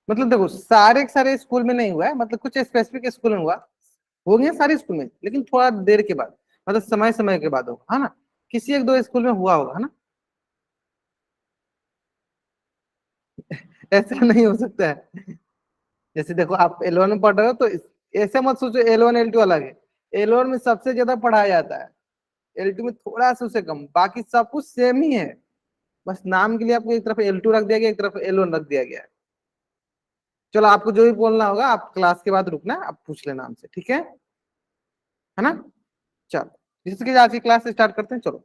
मतलब देखो सारे के सारे स्कूल में नहीं हुआ है, मतलब कुछ स्पेसिफिक स्कूल में हुआ, हो गया सारे स्कूल में, लेकिन थोड़ा देर के बाद, मतलब समय समय के बाद होगा, है ना। किसी एक दो स्कूल में हुआ होगा, है ना। ऐसा नहीं हो सकता है। जैसे देखो आप एल1 में पढ़ रहे हो तो ऐसे मत सोचो एल1 एल2 अलग है। एल1 में सबसे ज्यादा पढ़ाया जाता है, एल2 में थोड़ा सा उससे कम, बाकी सब कुछ सेम ही है। बस नाम के लिए आपको एक तरफ एल2 रख दिया गया, एक तरफ एल1 रख दिया गया है। चलो आपको जो भी बोलना होगा आप क्लास के बाद रुकना, आप पूछ लेना हमसे, ठीक है ना। चलो जिसके आज की क्लास स्टार्ट करते हैं, चलो।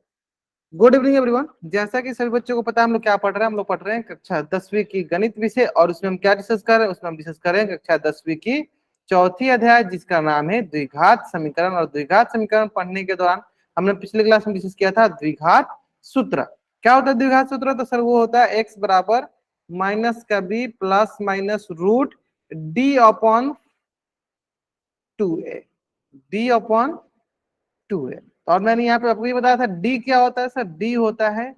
Good evening everyone. जैसा कि सभी बच्चों को पता है हम लोग क्या पढ़ रहे हैं, हम लोग पढ़ रहे हैं कक्षा 10वीं की गणित विषय, और उसमें हम क्या डिस्कस कर रहे हैं, उसमें हम डिस्कस कर रहे हैं कक्षा 10वीं की चौथी अध्याय, जिसका नाम है द्विघात समीकरण। और द्विघात समीकरण पढ़ने के दौरान हमने पिछले क्लास में डिस्कस किया था द्विघात सूत्र। क्या होता है द्विघात सूत्र? तो सर वो होता है एक्स बराबर माइनस का b plus minus root D upon 2a, D upon 2a। और मैंने यहाँ पे आपको ये बताया था डी क्या होता है सर, डी होता है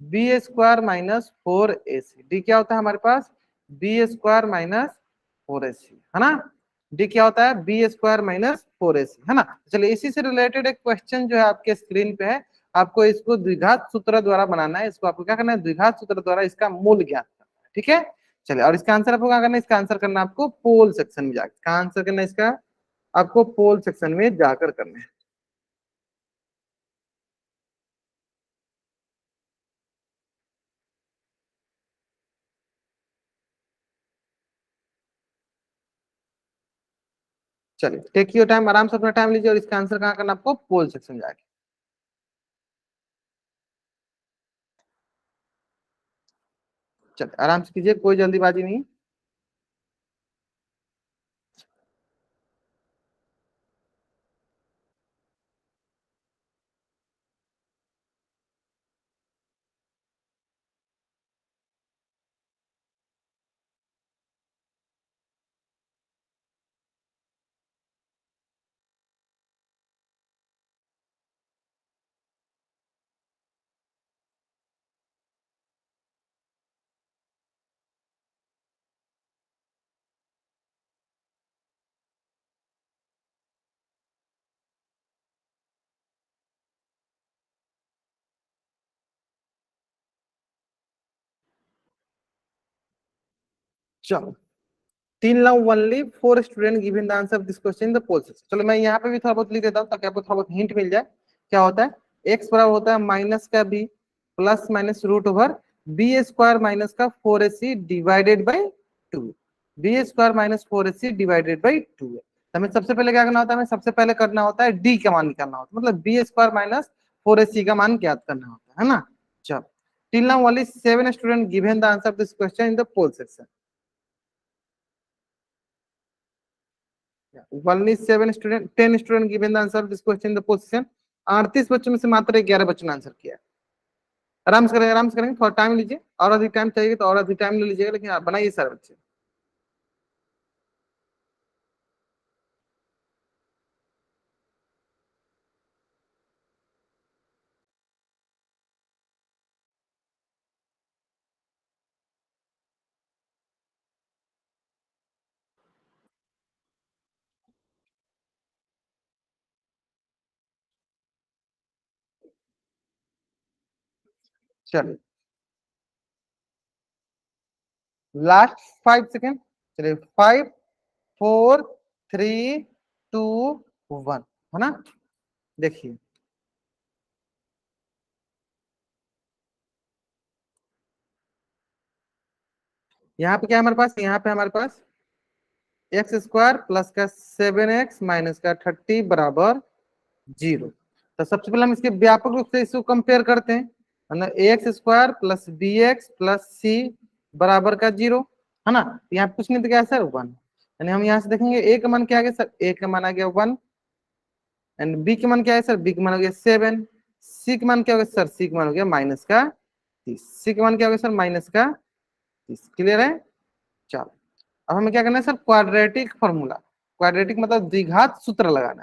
B square minus 4ac। D क्या होता है हमारे पास, बी स्क्वायर माइनस 4ac, है ना। डी क्या होता है, बी स्क्वायर माइनस 4ac, है ना। चलिए इसी से रिलेटेड एक क्वेश्चन जो है आपके स्क्रीन पे है, आपको इसको द्विघात सूत्र द्वारा बनाना है। इसको आपको क्या करना है, द्विघात सूत्र द्वारा इसका मूल ज्ञात करना है, ठीक है। चलिए, और इसका आंसर आपको क्या करना है, इसका आंसर करना है आपको पोल सेक्शन में जाकर। इसका आंसर करना है इसका आपको पोल सेक्शन में जाकर करना है। चलिए टेक योर टाइम, आराम से अपना टाइम लीजिए, और इसका आंसर कहाँ करना आपको, पोल सेक्शन में जाके। चलिए आराम से कीजिए, कोई जल्दीबाजी नहीं। चलो, 3 love only 4 student given the answer of this question in the poll section। चलो मैं यहाँ पे भी थोड़ा बहुत लिख देता हूँ ताकि आपको थोड़ा बहुत हिंट मिल जाए। क्या होता है, एक्स बराबर होता है माइनस का b plus minus root over b square minus का 4ac divided by 2। B square minus 4ac divided by 2 है। तो हमें सबसे पहले क्या करना होता है, हमें सबसे पहले करना होता है डी का मान निकालना होता है, मतलब बी स्क्वायर माइनस 4ac का मान ज्ञात करना होता है ना। चलो, till now only 7 student given the answer of this question in the poll section. only 7 student 10 student given the answer of this question in the position। 38 बच्चों में से मात्र 11 बच्चों ने आंसर किया है। आराम से करेंगे, आराम से करेंगे, थोड़ा टाइम लीजिए, और अधिक टाइम चाहिए तो और अधिक टाइम ले लीजिएगा, लेकिन आप बनाइए सारे बच्चे। चलिए लास्ट 5 सेकेंड। चलिए 5 4 3 2 1, है ना। देखिए यहाँ पे क्या है हमारे पास, यहाँ पे हमारे पास एक्स स्क्वायर प्लस का 7x माइनस का 30 बराबर 0। तो सबसे पहले हम इसके व्यापक रूप से इसको कंपेयर करते हैं, मतलब x square plus b x plus c बराबर का 0, है ना। यहाँ पे कुछ नहीं तो क्या है सर, 1। यानी हम यहाँ से देखेंगे ए का मान क्या आ गया सर, ए का मान आ गया 1, एंड बी का मान क्या है सर, बी का मान हो गया 7। सी का मान क्या हो गया सर, सी का मान हो गया माइनस का 30। सी का मान क्या हो गया सर, माइनस का 30। क्लियर है। चलो अब हमें क्या करना है सर, क्वाड्रेटिक फॉर्मूला। क्वाड्रेटिक मतलब द्विघात सूत्र लगाना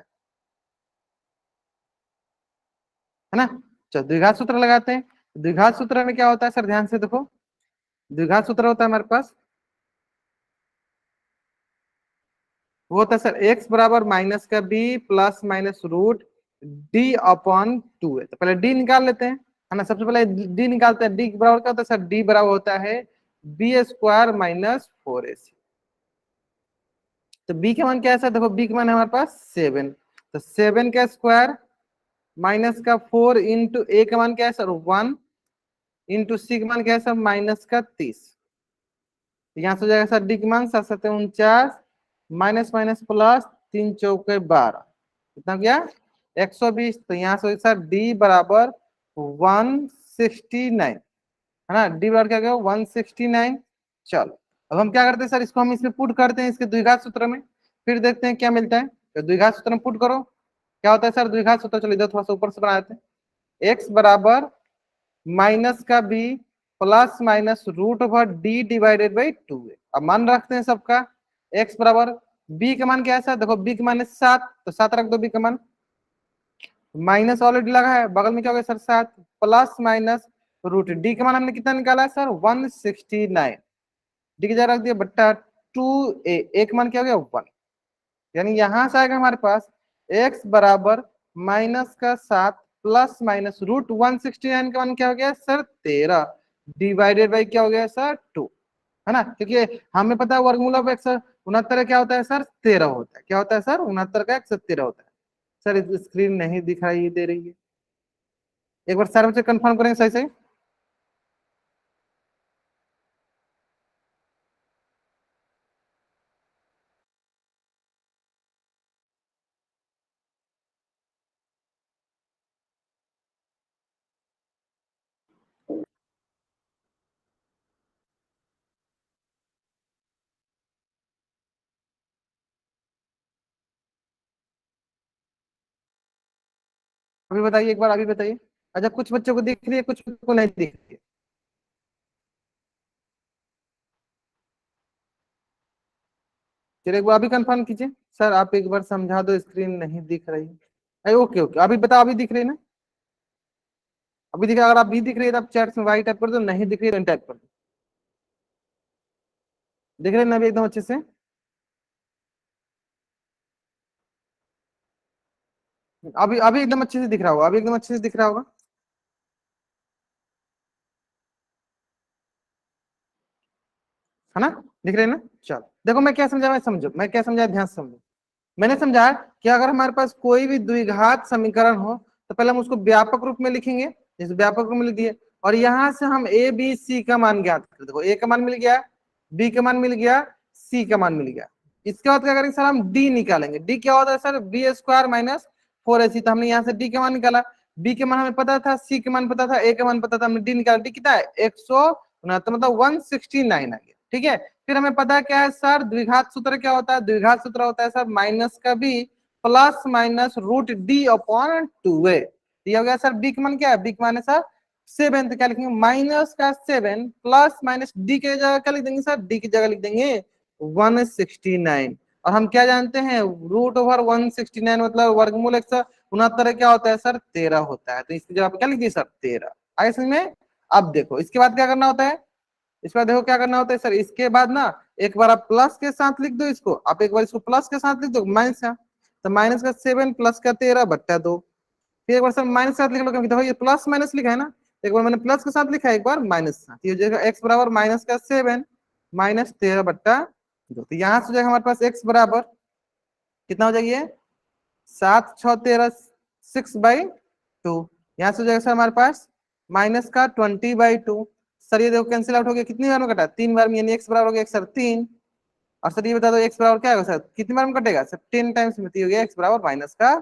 है ना। चलो द्विघात सूत्र लगाते हैं। द्विघात सूत्र में क्या होता है सर, ध्यान से देखो। द्विघात सूत्र होता है हमारे पास वो होता है सर एक्स बराबर माइनस का b plus minus root D upon two है। तो पहले डी निकाल लेते हैं, है ना। सबसे पहले डी निकालते हैं। डी बराबर क्या होता है सर? डी बराबर होता है बी स्क्वायर माइनस 4ac। तो बी का मान क्या है सर? देखो बी का मान है हमारे पास 7, तो 7 का स्क्वायर माइनस का 4 इंटू ए का मान क्या है सर? 1 इंटू सी का मान क्या है सर? माइनस का 30। यहाँ से हो जाएगा सर डी का मान 7 7 49 माइनस माइनस प्लस 3 चौके 12, कितना हो गया? 120। तो यहाँ से सर डी बराबर 169, है ना। डी बराबर क्या गया? 169। चलो अब हम क्या करते हैं सर? इसको हम इसमें पुट करते हैं इसके द्विघात सूत्र में, फिर देखते हैं क्या मिलता है। तो द्विघात सूत्र में पुट करो, क्या होता है सर द्विघात सूत्र? चलो इधर थोड़ा सा ऊपर से बना देते हैं। एक्स बराबर माइनस का b plus minus root over D divided by 2 है। अब मान रखते हैं सबका। एक्स बराबर बी का मान क्या है सर? देखो बी का मान है 7, तो 7 रख दो बी का मान। माइनस ऑलरेडी लगा है, बगल में क्या हो गया sir? 7 plus minus root D का मान हमने कितना निकाला है सर? 169। डी की जगह रख दिया बट्टा 2a, एक मान क्या हो गया? 1। यानी यहां से आएगा हमारे पास x बराबर माइनस का 7 प्लस माइनस रूट 169 का मान क्या हो गया सर? 13 डिवाइडेड बाई क्या हो गया सर? 2, है ना। क्योंकि हमें पता है वर्गमूल ऑफ एक्स 69 क्या होता है सर? 13 होता है। क्या होता है सर? 69 का एक्स 13 होता है। सर स्क्रीन नहीं दिखाई दे रही है, एक बार सर मुझे कंफर्म करेंगे सही सही। अभी बताइए एक बार, अभी बताइए। अच्छा कुछ बच्चों को दिख रही है, कुछ बच्चों को नहीं दिख रही है। चलिए एक बार अभी कंफर्म कीजिए। सर आप एक बार समझा दो, स्क्रीन नहीं दिख रही। अरे ओके ओके, अभी बताओ, अभी दिख रही है ना? अभी दिख रहा है? अगर आप भी दिख रही है तो आप चैट में वाई टाइप कर दो, नहीं दिख रही है तो टाइप कर दो। दिख रहे हैं ना अभी एकदम अच्छे से? अभी अभी एकदम अच्छे से दिख रहा होगा, अभी एकदम अच्छे से दिख रहा होगा। है ना? दिख रहे हैं ना? चलो देखो मैं क्या समझा, मैं समझो मैं क्या समझा, ध्यान से समझो। मैंने समझा कि अगर हमारे पास कोई भी द्विघात समीकरण हो तो पहले हम उसको व्यापक रूप में लिखेंगे, जैसे व्यापक रूप में लिख दिए। और यहां से हम ए बी सी का मान ज्ञात कर, देखो ए का मान मिल गया, बी का मान मिल गया, सी का मान मिल गया। इसके बाद क्या करेंगे सर? हम डी निकालेंगे। डी क्या होता है sir? B square minus 4ac। तो हमने यहाँ से डी का मान निकाला, बी के मान हमें पता था, सी के मान पता था, ए का मान पता था, हमने डी निकाला। डी कितना है? 169, मतलब 169 आ गया। ठीक है। फिर हमें पता है क्या है सर? द्विघात सूत्र क्या होता है? द्विघात सूत्र होता है सर माइनस का b plus minus root D upon 2a। दिया हो गया सर। बी का मान क्या है? बी का मान है सर 7, तो क्या लिखेंगे? माइनस का 7 प्लस माइनस डी की जगह क्या लिख देंगे सर? डी की जगह लिख देंगे 169। और हम क्या जानते हैं? रूट ओवर 169 मतलब वर्गमूल 169 क्या होता है सर? 13 होता है। तो इसकी जगह पे क्या लिख दिए सर? 13। आगे समझ में? अब देखो इसके बाद क्या करना होता है। इसके बाद देखो क्या करना होता है सर। इसके बाद ना एक बार आप प्लस के साथ लिख दो इसको, आप एक बार इसको प्लस के साथ लिख दो माइनस का। तो माइनस का 7 प्लस का 13 बट्टा 2। फिर एक बार सर माइनस के साथ लिख लो, क्योंकि देखो ये प्लस माइनस लिखा है ना। एक बार मैंने प्लस के साथ लिखा है, एक बार माइनस के साथ। ये हो जाएगा एक्स बराबर माइनस का 7 माइनस 13 बट्टा 2। तो यहाँ से हो जाएगा हमारे पास एक्स बराबर कितना हो जाएगा? 7 6 13, 6/2। यहाँ से हो जाएगा सर हमारे पास माइनस का 20/2। सर ये देखो कैंसिल आउट हो गया, कितनी बार में कटा? 3 बार में, यानी एक्स बराबर हो गया सर 3। और सर ये बता दो एक्स बराबर क्या होगा सर? कितनी बार में कटेगा सर? 10 टाइम्स में। हो गया एक्स बराबर माइनस का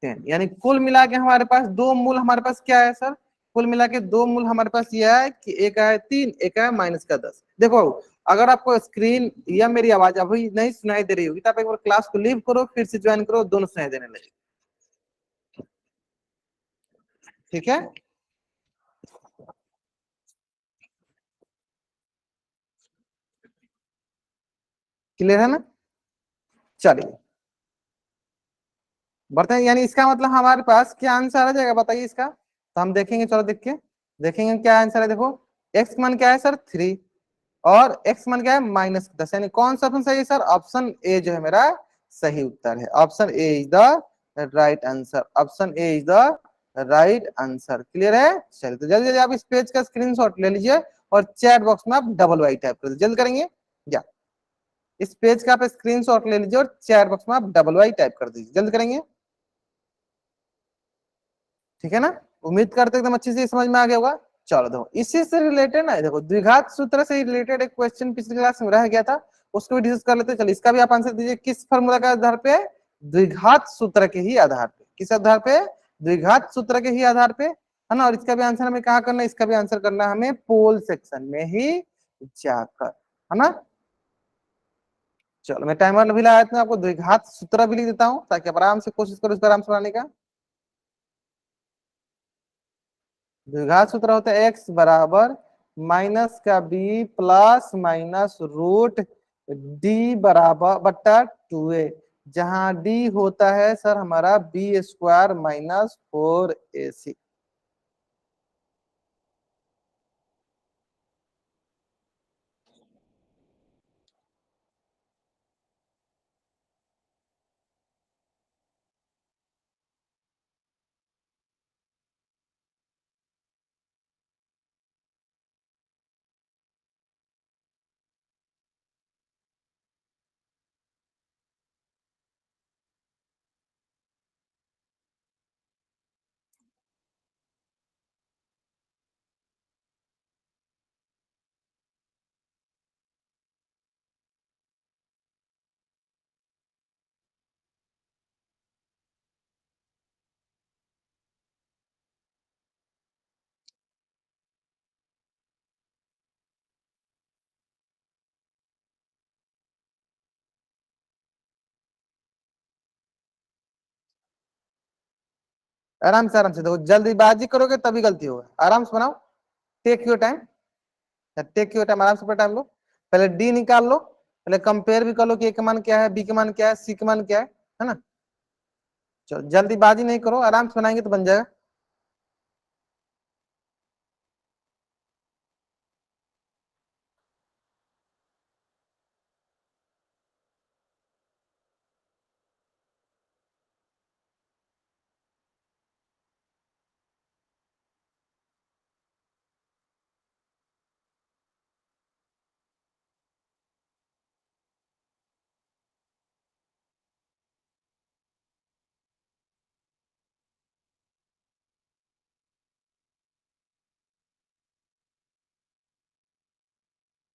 10। यानी कुल मिला के हमारे पास दो मूल हमारे पास क्या है सर? कुल मिला के दो मूल हमारे पास यह है कि एक है 3, एक है माइनस का 10। देखो अगर आपको स्क्रीन या मेरी आवाज अभी नहीं सुनाई दे रही होगी तो आप एक बार क्लास को लीव करो, फिर से ज्वाइन करो, दोनों सुनाई देने लगे। ठीक है, क्लियर है ना? चलिए बढ़ते हैं। यानी इसका मतलब हमारे पास क्या आंसर आ जाएगा बताइए इसका? तो हम देखेंगे, चलो देख के देखेंगे क्या आंसर है। देखो एक्स मान क्या है सर? 3, और एक्स मान क्या है? -10। यानी कौन सा ऑप्शन सही है सर? ऑप्शन ए जो है मेरा सही उत्तर है। Option A is the right answer. Option A is the right answer. Clear है? चलिए तो जल्दी जल्दी आप इस पेज का स्क्रीनशॉट ले लीजिए और चैट बॉक्स में आप डबल वाई टाइप कर दीजिए। जल्द करेंगे या इस पेज का आप स्क्रीनशॉट ले लीजिए और चैट बॉक्स में आप डबल वाई टाइप कर दीजिए। जल्द करेंगे, ठीक है ना? उम्मीद करते एकदम अच्छे से समझ में आ गया होगा। चलो देखो इसी से रिलेटेड ना, देखो द्विघात सूत्र से रिलेटेड एक क्वेश्चन पिछली क्लास में रह गया था, उसको भी डिस्कस कर लेते हैं। चलिए इसका भी आप आंसर दीजिए। किस फॉर्मूला के आधार पे? द्विघात सूत्र के ही आधार पे। किस आधार पे? द्विघात सूत्र के ही आधार पे, है ना? और इसका भी आंसर हमें कहाँ करना है? इसका भी आंसर करना है हमें पोल सेक्शन में ही जाकर, है ना? चलो मैं टाइमर भी लगा देता हूँ, आपको द्विघात सूत्र भी लिख देता हूँ ताकि आप आराम से कोशिश करो इसको आराम से बनाने का। द्विघात सूत्र होता है एक्स बराबर माइनस का b plus minus root D बराबर बट्टा 2a, जहां डी होता है सर हमारा बी स्क्वायर माइनस 4ac। आराम से देखो, जल्दीबाजी करोगे तभी गलती होगा। आराम से बनाओ, take your time, take your time, आराम से टाइम लो। पहले डी निकाल लो, पहले कंपेयर भी कर लो कि ए का मान क्या है, बी का मान क्या है, सी का मान क्या है ना? चलो जल्दीबाजी नहीं करो, आराम से बनाएंगे तो बन जाएगा।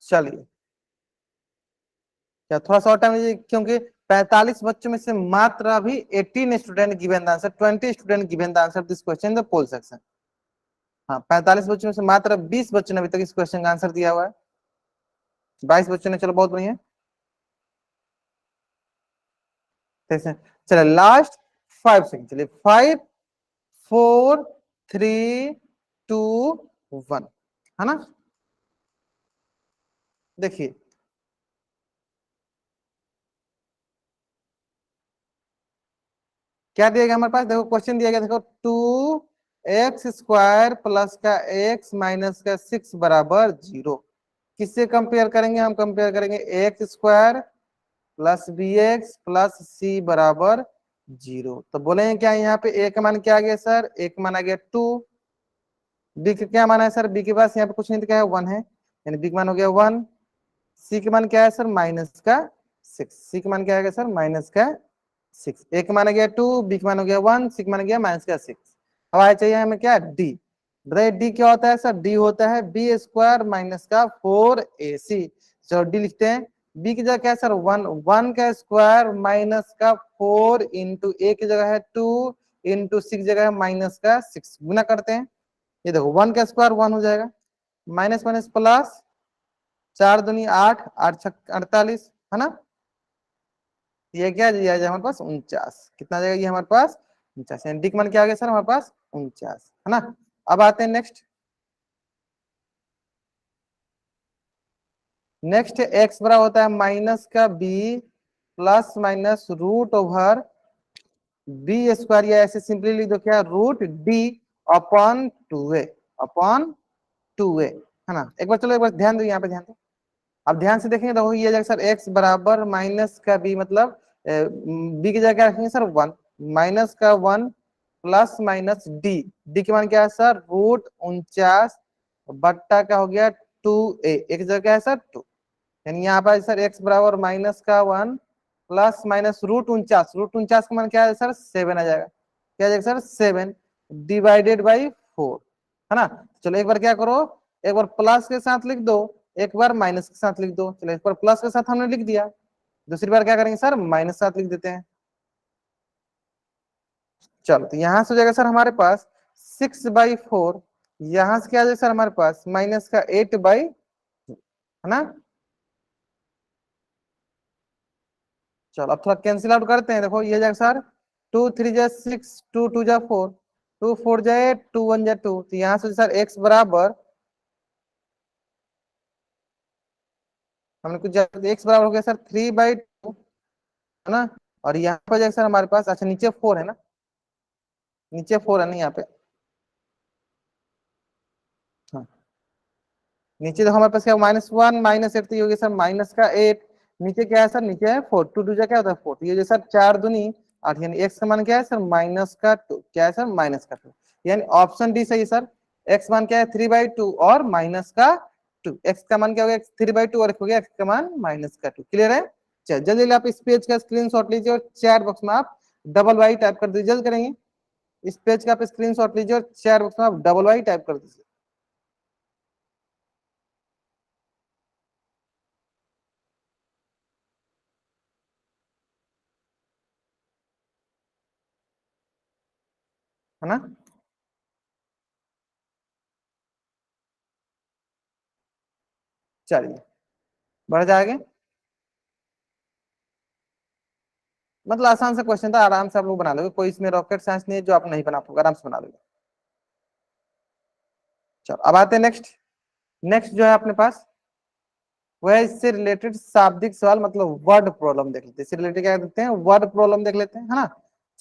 चलिए क्या थोड़ा सा और टाइम लीजिए, क्योंकि 45 बच्चों में से मात्र अभी 18 student given the answer, 20 student given the answer this question in the poll section. हाँ 45 बच्चों में से मात्र 20 बच्चों ने अभी तक इस क्वेश्चन का आंसर दिया हुआ है। 22 बच्चों ने, चलो बहुत बढ़िया। चलो लास्ट 5 सेकंड, चलिए 5 4 3 2 1, है ना? देखिए क्या दिया गया हमारे पास, देखो क्वेश्चन दिया गया, देखो 2x² प्लस का x माइनस का 6 बराबर 0। किससे कंपेयर करेंगे? हम कंपेयर करेंगे x² plus bx plus c बराबर 0। तो बोलेंगे क्या यहाँ पे a का मान क्या आ गया सर? a का मान आ गया 2। b का क्या मान है सर? b के पास यहाँ पे कुछ नहीं दिखा है, 1 है, यानी b का मान हो गया 1। c का मान क्या है सर? माइनस का 6। c का मान क्या है सर? माइनस का 6। ए का मान गया 2, बी का मान हो गया 1, सी का मान गया माइनस का 6। अब आया चाहिए हमें क्या? डी। बताइए डी क्या होता है सर? डी होता है बी स्क्वायर माइनस का 4ac। चलो डी लिखते हैं। बी की जगह क्या है सर? 1, 1 का स्क्वायर माइनस का 4 इंटू ए की जगह है 2 इंटू सी की जगह है माइनस का 6। गुना करते हैं, ये देखो 1 का स्क्वायर 1 हो जाएगा, माइनस माइनस प्लस, 4 दूनी 8, 8 छक 48, है ना? ये क्या दिया जाए हमारे पास? 49। कितना जाएगा ये हमारे पास? 49। डी का मान क्या आ गया सर हमारे पास? 49, है ना? अब आते हैं नेक्स्ट। नेक्स्ट एक्स बराबर होता है माइनस का b plus minus root over b square, या ऐसे सिंपली लिख दो क्या? Root D upon 2a, upon 2a, है ना? एक बार चलो एक बार ध्यान दो, यहाँ पे ध्यान दो। अब ध्यान से देखेंगे तो ये जाएगा सर एक्स बराबर माइनस का बी, मतलब बी की जगह क्या रखेंगे सर 1, माइनस का 1 प्लस माइनस डी, डी की मान क्या है सर √49 बट्टा क्या हो गया 2a, एक जगह क्या है सर 2, यानी यहाँ पर सर x बराबर माइनस का 1 प्लस माइनस √49, √49 का मान क्या है सर 7 आ जाएगा, क्या आ जाएगा सर 7 डिवाइडेड बाई 4, है ना। चलो एक बार क्या करो, एक बार प्लस के साथ लिख दो, एक बार माइनस के साथ लिख दो। चलो एक बार प्लस के साथ हमने लिख दिया, दूसरी बार क्या करेंगे सर माइनस के साथ लिख देते हैं। चलो तो यहां से हो जाएगा सर हमारे पास 6/4, यहां से क्या आ जाएगा सर हमारे पास माइनस का 8/2, है ना। चलो अब थोड़ा कैंसिल आउट करते हैं, देखो ये जाएगा सर 2 3 जा 6, 2 2 जा 4, 2 4 जा 8, 2 1 जा 2, तो यहाँ से सर x बराबर हमने कुछ x बराबर हो गया सर 3/2, है ना। और यहाँ पर जाएगा सर हमारे पास, अच्छा नीचे 4 है ना, नीचे 4 है ना यहाँ पे, हाँ नीचे देखो हमारे पास क्या -1 -8, तो ये हो गया सर माइनस का 8, नीचे क्या है सर नीचे है 4, 2 2 जा क्या होता है 4, तो ये जो सर 4 दूनी 8, यानी x का मान क्या है सर -2, क्या है सर -2, यानी ऑप्शन डी सही है सर। x मान क्या है 3/2 और -2, x का मान क्या हो गया 3/2 और हो गया x का मान -2, क्लियर है। चल जल्दी जल्दी आप इस पेज का स्क्रीनशॉट लीजिए और चैट बॉक्स में आप डबल वाई टाइप कर दीजिए, जल्द करेंगे। इस पेज का आप स्क्रीनशॉट लीजिए और चैट बॉक्स में आप डबल वाई टाइप कर दीजिए, है ना। चलिए बढ़ जाएंगे, मतलब आसान सा क्वेश्चन था, आराम से आप लोग बना लोगे, कोई इसमें रॉकेट साइंस नहीं है जो आप नहीं बना पाओगे, आराम से बना लोगे। चलो अब आते हैं नेक्स्ट, नेक्स्ट जो है अपने पास वह है इससे रिलेटेड शाब्दिक सवाल, मतलब वर्ड प्रॉब्लम देख लेते हैं, इससे रिलेटेड क्या देखते हैं वर्ड प्रॉब्लम देख लेते हैं, है ना।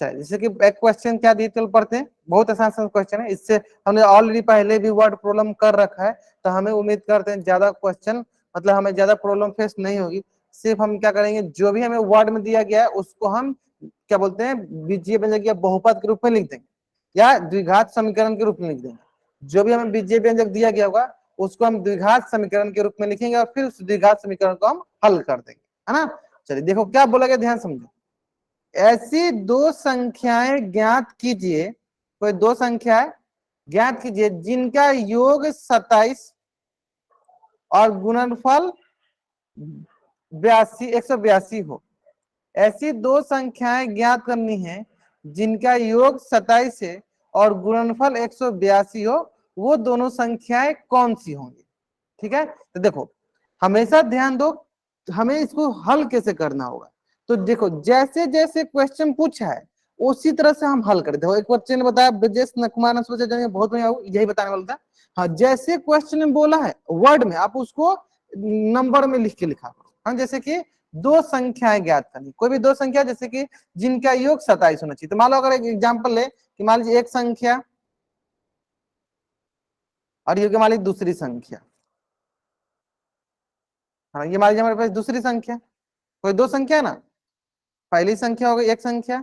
चलिए जैसे कि एक क्वेश्चन क्या दिए चल पढ़ते हैं, बहुत आसान सा क्वेश्चन है, इससे हमने ऑलरेडी पहले भी वर्ड प्रॉब्लम कर रखा है, तो हमें उम्मीद करते हैं ज्यादा क्वेश्चन, मतलब हमें ज्यादा प्रॉब्लम फेस नहीं होगी। सिर्फ हम क्या करेंगे, जो भी हमें वर्ड में दिया गया है उसको हम क्या बोलते हैं बीजीय व्यंजक या बहुपद के रूप में लिख देंगे, या द्विघात समीकरण के रूप में लिख देंगे। जो भी हमें बीजीय व्यंजक दिया गया होगा उसको हम द्विघात समीकरण के रूप में लिखेंगे और फिर उस द्विघात समीकरण को हम हल कर देंगे, है ना। चलिए देखो क्या बोला गया, ध्यान समझो। ऐसी दो संख्याएं ज्ञात कीजिए, कोई दो संख्याएं ज्ञात कीजिए जिनका योग 27 और गुणनफल 182 हो। ऐसी दो संख्याएं ज्ञात करनी है जिनका योग 27 है और गुणनफल 182 हो, वो दोनों संख्याएं कौन सी होंगी। ठीक है, तो देखो हमेशा ध्यान दो, हमें इसको हल कैसे करना होगा। तो देखो जैसे जैसे क्वेश्चन पूछा है उसी तरह से हम हल करें। देखो एक क्वेश्चन बताया ब्रजेश नकमान बहुत बढ़िया, यही बताने वाला था। हाँ जैसे क्वेश्चन में बोला है वर्ड में आप उसको नंबर में लिख के लिखा करो। हम जैसे कि दो संख्याएं ज्ञात करनी, कोई भी दो संख्या जैसे कि जिनका योग 27 होना चाहिए, तो मान लो अगर एक एग्जाम्पल ले कि मान लीजिए एक संख्या और ये मान लीजिए दूसरी संख्या, हाँ ये मान लीजिए हमारे पास दूसरी संख्या, कोई दो संख्या है ना, पहली संख्या हो गई एक संख्या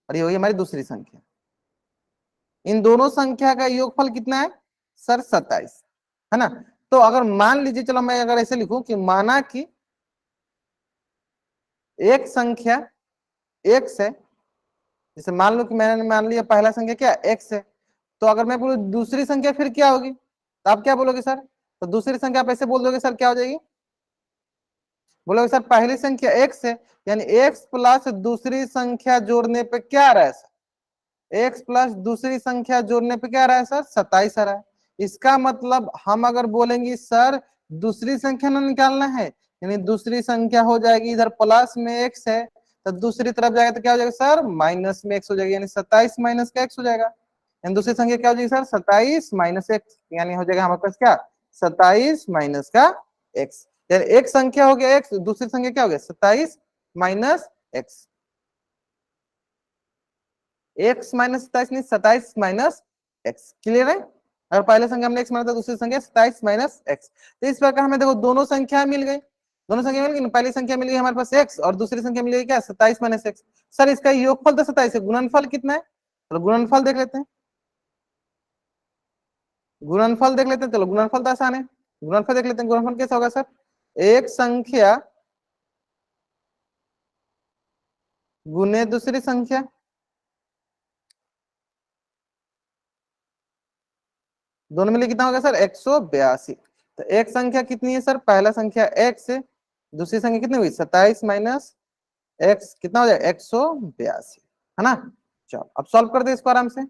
और ये होगी हमारी दूसरी संख्या। इन दोनों संख्या का योगफल कितना है सर 27, है ना। तो अगर मान लीजिए, चलो मैं अगर ऐसे लिखूं कि माना कि एक संख्या x है, जैसे मान लो कि मैंने मान लिया पहला संख्या क्या x है, तो अगर मैं बोलूं दूसरी संख्या फिर क्या होगी, तो आप क्या बोलोगे सर, तो दूसरी संख्या आप ऐसे बोल दोगे सर क्या हो जाएगी, बोलोगे सर पहली संख्या x है, यानी x प्लस दूसरी संख्या जोड़ने पे क्या आ रहा है सर, x प्लस दूसरी संख्या जोड़ने पे क्या आ रहा है सर 27 आ रहा है। इसका मतलब हम अगर बोलेंगे सर दूसरी संख्या ना निकालना है, यानी दूसरी संख्या हो जाएगी इधर प्लस में x है, तो दूसरी तरफ जाएगा तो क्या हो जाएगा सर माइनस में x हो जाएगा, यानी 27 माइनस का x हो जाएगा। यानी दूसरी संख्या क्या हो जाएगी सर 27 माइनस x, यानी हो जाएगा हमारे पास क्या 27 माइनस का x, यानी एक संख्या हो गया x, दूसरी संख्या क्या हो गया 27 माइनस x, x माइनस 27 नहीं 27 माइनस x, क्लियर है। अगर पहले संख्या हमने x माना था दूसरी संख्या 27 माइनस x, तो इस प्रकार हमें देखो दोनों संख्या मिल गई। दोनों संख्या मिल गई, पहली संख्या मिल गई हमारे पास x और दूसरी संख्या मिल गई क्या 27 माइनस एक्स। सर इसका योगफल तो 27 है, गुणनफल कितना है, तो गुणनफल देख लेते हैं। गुणनफल देख लेते हैं, चलो गुणनफल तो आसान है, गुणनफल देख लेते हैं। गुणनफल कैसा होगा सर, एक संख्या गुने दूसरी संख्या, दोनों मिले कितना होगा सर 182। तो एक संख्या कितनी है सर, पहला संख्या x है, दूसरी संख्या कितनी हुई 27 माइनस एक्स, कितना हो जाएगा 182, है ना। चलो अब सॉल्व कर दे इसको आराम से।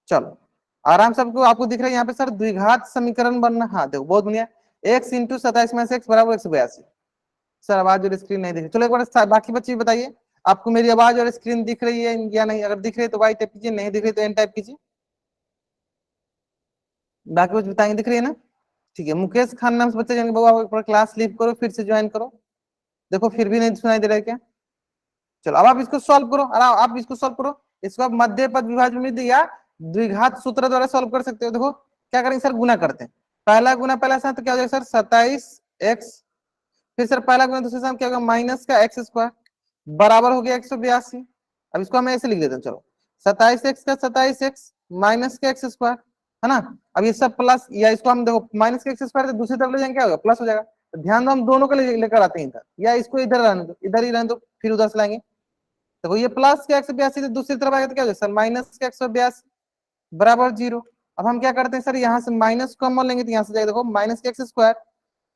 चलो आराम से आपको आपको दिख रहा है यहाँ पे सर द्विघात समीकरण बनना, हाँ देखो बहुत बढ़िया, एक्स इंटू 27 माइनस एक्स बराबर 182। सर आवाज और स्क्रीन नहीं दिख रही, चलो एक बार बाकी बच्चे भी बताइए, आपको मेरी आवाज और स्क्रीन दिख रही है या नहीं, अगर दिख रही है तो वाई टाइप कीजिए, नहीं दिख रही तो एन टाइप कीजिए। बाकी कुछ बताएंगे, दिख रही है ना, ठीक है। मुकेश खान नाम से बच्चे जाएंगे, बाबा क्लास लीव करो फिर से ज्वाइन करो, देखो फिर भी नहीं सुनाई दे रहा है क्या। चलो अब आप इसको सॉल्व करो, अरे आप इसको सॉल्व करो, इसको आप मध्य पद विभाजन विधि या द्विघात सूत्र द्वारा सॉल्व कर सकते हो। देखो क्या करेंगे सर, गुना करते हैं, पहला गुना पहला साथ तो क्या हो जाएगा सर 27x, फिर सर पहला गुना दूसरे साथ क्या होगा माइनस का एक्स स्क्वायर बराबर हो गया 182। अब इसको हम ऐसे लिख देते हैं, चलो 27x का 27x माइनस का एक्स स्क्वायर, है ना। अब ये सब प्लस, या इसको हम देखो माइनस का एक्स स्क्वायर दूसरी तरफ ले जाएंगे क्या होगा प्लस हो जाएगा, तो ध्यान दो हम दोनों को लेकर आते हैं इधर, या इसको इधर रहने दो, इधर ही रहने दो, फिर उधर से लाएंगे। देखो ये प्लस के 182 से दूसरी तरफ आएगा तो क्या हो जाएगा सर माइनस के 182 बराबर 0। अब हम क्या करते हैं सर, यहाँ से माइनस कॉमन लेंगे तो यहाँ से जाएगा देखो माइनस के एक्स स्क्वायर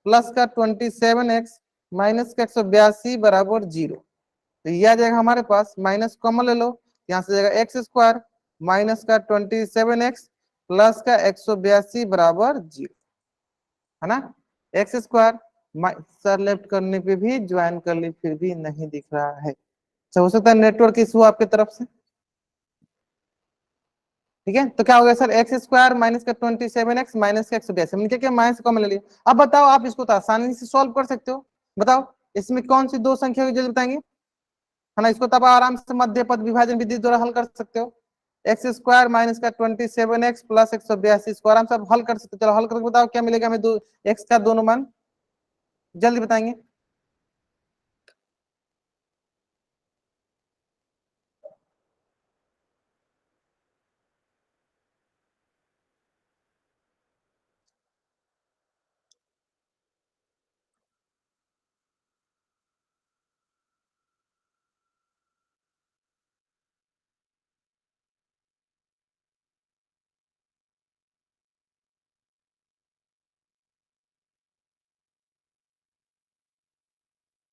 प्लस का 27x माइनस का 182 बराबर 0। तो ये आ जाएगा हमारे पास, माइनस कॉमन ले लो, यहाँ से जाएगा एक्स स्क्वायर माइनस का 27x प्लस का 182 बराबर 0, है ना। एक्स स्क्वायर, सर लेफ्ट करने पे भी ज्वाइन कर ली फिर भी नहीं दिख रहा है, हो सकता है नेटवर्क इशू आपके तरफ से, ठीक है। तो क्या हो गया सर एक्स स्क्वायर माइनस का 27x माइनस का 182, हमने क्या किया माइनस कॉमन ले लिया। अब बताओ आप इसको तो आसानी से सॉल्व कर सकते हो, बताओ इसमें कौन सी दो संख्या की जल्दी बताएंगे, है ना। इसको तब आराम से मध्य पद विभाजन विधि द्वारा हल कर सकते हो, एक्स स्क्वायर माइनस का 27x प्लस 182 इसको आराम से आप हल कर सकते हो। चलो हल करके बताओ क्या मिलेगा हमें, दो एक्स का दोनों मान जल्दी बताएंगे।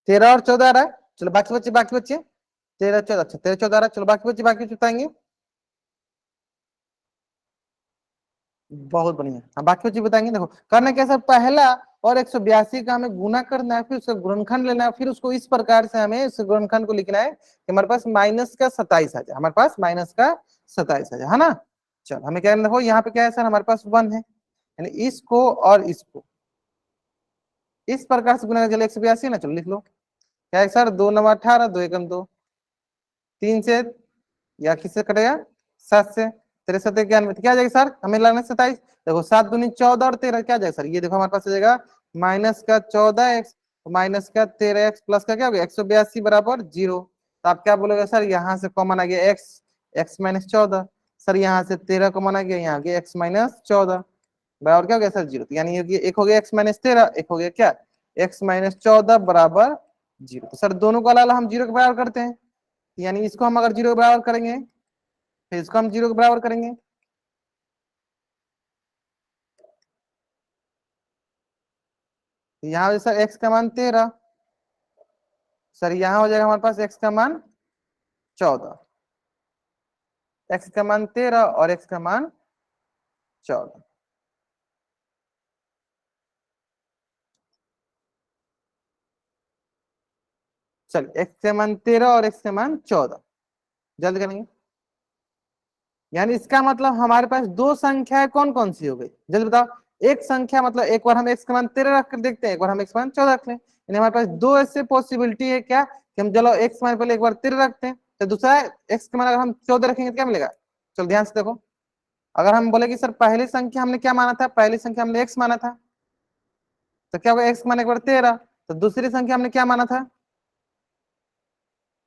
तेरह और 14 आ रहा है, चलो बाकी बच्चे 13 14, अच्छा 13 14 आ रहा है, चलो बाकी बच्चे बताएंगे। बहुत बढ़िया, हाँ बाकी चीज बताएंगे। देखो करना क्या सर, पहला और 182 का हमें गुना करना है, फिर उसका गुणनखंड लेना है, फिर उसको इस प्रकार से हमें उस गुणनखंड को लिखना है कि हमारे पास माइनस का 27 आ जाए, हमारे पास माइनस का 27 आ जाए, है ना। चलो हमें क्या करना, देखो यहाँ पे क्या है सर, हमारे पास 1 है, यानी इसको और इसको इस प्रकार से गुना, चलो 182 ना, चलो लिख लो क्या है सर, 2 9 18, 2 एकम 2, 3 से या किससे कटेगा 7 से, 63 91, क्या आ जाएगा सर हमें लगना है 27। देखो 7 दूनी 14 और 13 क्या आ जाएगा सर, ये देखो हमारे पास आ जाएगा माइनस का 14x माइनस का 13x प्लस का क्या हो गया 182 बराबर 0। तो आप क्या बोलोगे सर, यहाँ से कॉमन आ गया x माइनस 14, सर यहाँ से 13 कॉमन आ गया, यहाँ आ गया x माइनस 14 बराबर क्या हो गया सर 0। यानी एक हो गया x माइनस 13, एक हो गया क्या x माइनस 14 बराबर 0। तो सर दोनों को अलावा हम 0 के बराबर करते हैं, यानी इसको हम अगर 0 के बराबर करेंगे फिर इसको हम 0 के बराबर करेंगे, यहाँ सर x का मान 13, सर यहाँ हो जाएगा हमारे पास x का मान 14, x का मान 13 और x का मान 14। चलिए x का मान 13 और x का मान 14 जल्द करेंगे, यानी इसका मतलब हमारे पास दो संख्याएं कौन कौन सी हो गई जल्द बताओ। एक संख्या मतलब एक बार हम x का मान 13 रख कर देखते हैं, एक बार हम x का मान 14 रख लें, यानी हमारे पास दो ऐसे पॉसिबिलिटी है क्या कि हम चलो x मान पहले एक बार 13 रखते हैं, तो दूसरा x का मान अगर हम 14 रखेंगे तो क्या मिलेगा। चलो ध्यान से देखो, अगर हम बोले कि सर पहली संख्या हमने क्या माना था, पहली संख्या हमने x माना था, तो क्या होगा, x माने के बाद 13। तो दूसरी संख्या हमने क्या माना था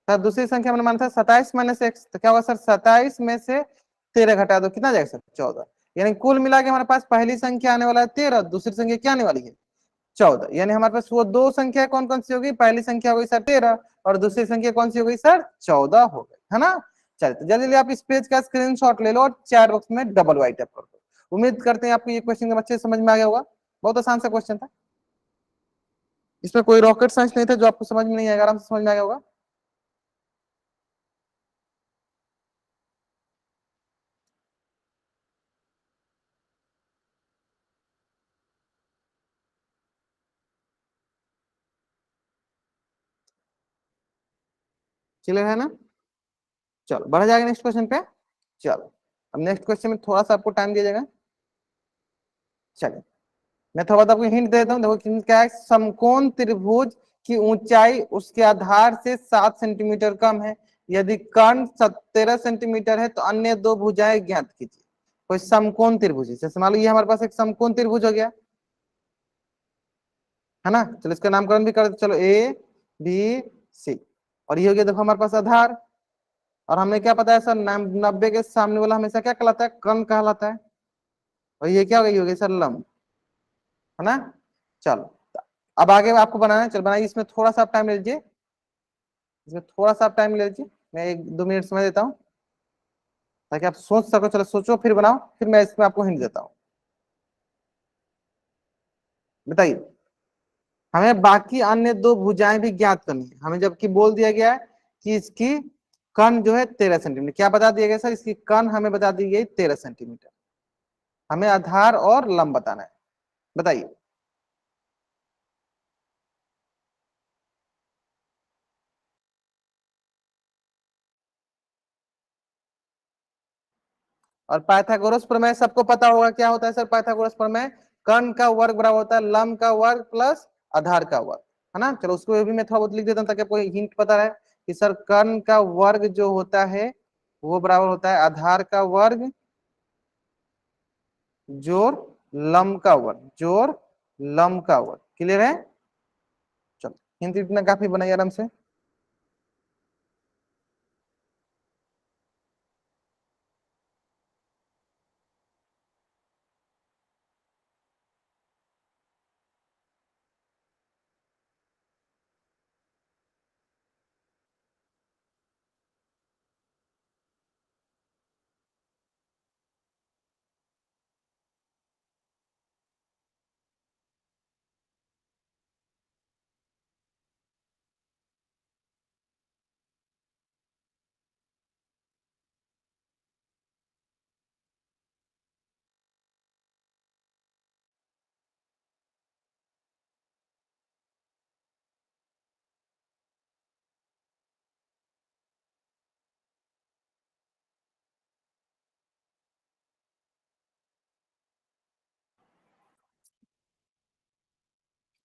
सर, दूसरी संख्या हमने माना था 27 माइनस एक्स, तो क्या होगा सर 27 में से 13 घटा दो, कितना जाएगा सर 14। यानी कुल मिला के हमारे पास पहली संख्या आने वाला है 13, दूसरी संख्या क्या आने वाली है 14। यानी हमारे पास वो दो संख्या कौन कौन सी होगी, पहली संख्या हो गई सर 13 और दूसरी संख्या कौन सी हो गई सर 14 हो गई, है ना। चलिए तो जल्दी जल्दी आप इस पेज का स्क्रीनशॉट ले लो और चैट बॉक्स में डबल वाइट टैप कर दो। उम्मीद करते हैं आपको ये क्वेश्चन अच्छे से समझ में आ गया होगा, बहुत आसान सा क्वेश्चन था, इसमें कोई रॉकेट साइंस नहीं था जो आपको समझ में नहीं आएगा, आराम से समझ में आ गया होगा। क्लियर है ना। चलो बढ़ा जाएगा नेक्स्ट क्वेश्चन पे। चलो अब नेक्स्ट क्वेश्चन में थोड़ा सा आपको टाइम दिया जाएगा। चलिए मैं थोड़ा बहुत आपको हिंट देता हूँ, देखो क्या है, समकोण त्रिभुज की ऊंचाई उसके आधार से 7 सेंटीमीटर कम है, यदि कर्ण 17 सेंटीमीटर है तो अन्य दो भुजाएं ज्ञात कीजिए। कोई समकोण त्रिभुज है, जैसे मान लो ये हमारे पास एक समकोण त्रिभुज हो गया, है ना। चलो इसका नामकरण भी कर दो, चलो ए बी सी, और ये हो गया देखो हमारे पास आधार। और हमें क्या पता है सर, 90 के सामने वाला हमेशा क्या कहलाता है, कर्ण कहलाता है। और ये क्या हो गया, ये हो गया सर लंब, है ना। चलो अब आगे आपको बनाना है, चल बनाइए, इसमें थोड़ा सा आप टाइम ले लीजिए, इसमें थोड़ा सा आप टाइम ले लीजिए, मैं 1-2 मिनट समय देता हूँ ताकि आप सोच सको। चलो सोचो फिर बनाओ, फिर मैं इसमें आपको हिंट देता हूँ। बताइए, हमें बाकी अन्य दो भुजाएं भी ज्ञात करनी है हमें, जबकि बोल दिया गया है कि इसकी कर्ण जो है 13 सेंटीमीटर, क्या बता दिया गया सर, इसकी कर्ण हमें बता दी गई 13 सेंटीमीटर, हमें आधार और लंब बताना है। बताइए। और पाइथागोरस प्रमेय सबको पता होगा क्या होता है सर, पाइथागोरस प्रमेय कर्ण का वर्ग बराबर होता है लंब का वर्ग प्लस आधार का वर्ग, है ना। चलो उसको भी मैं थोड़ा बहुत लिख देता हूँ ताकि आपको हिंट पता रहे कि सर कर्ण का वर्ग जो होता है वो बराबर होता है आधार का वर्ग जोड़ लंब का वर्ग, जोड़ लंब का वर्ग। क्लियर है। चलो हिंट इतना काफी बनाइए आराम से।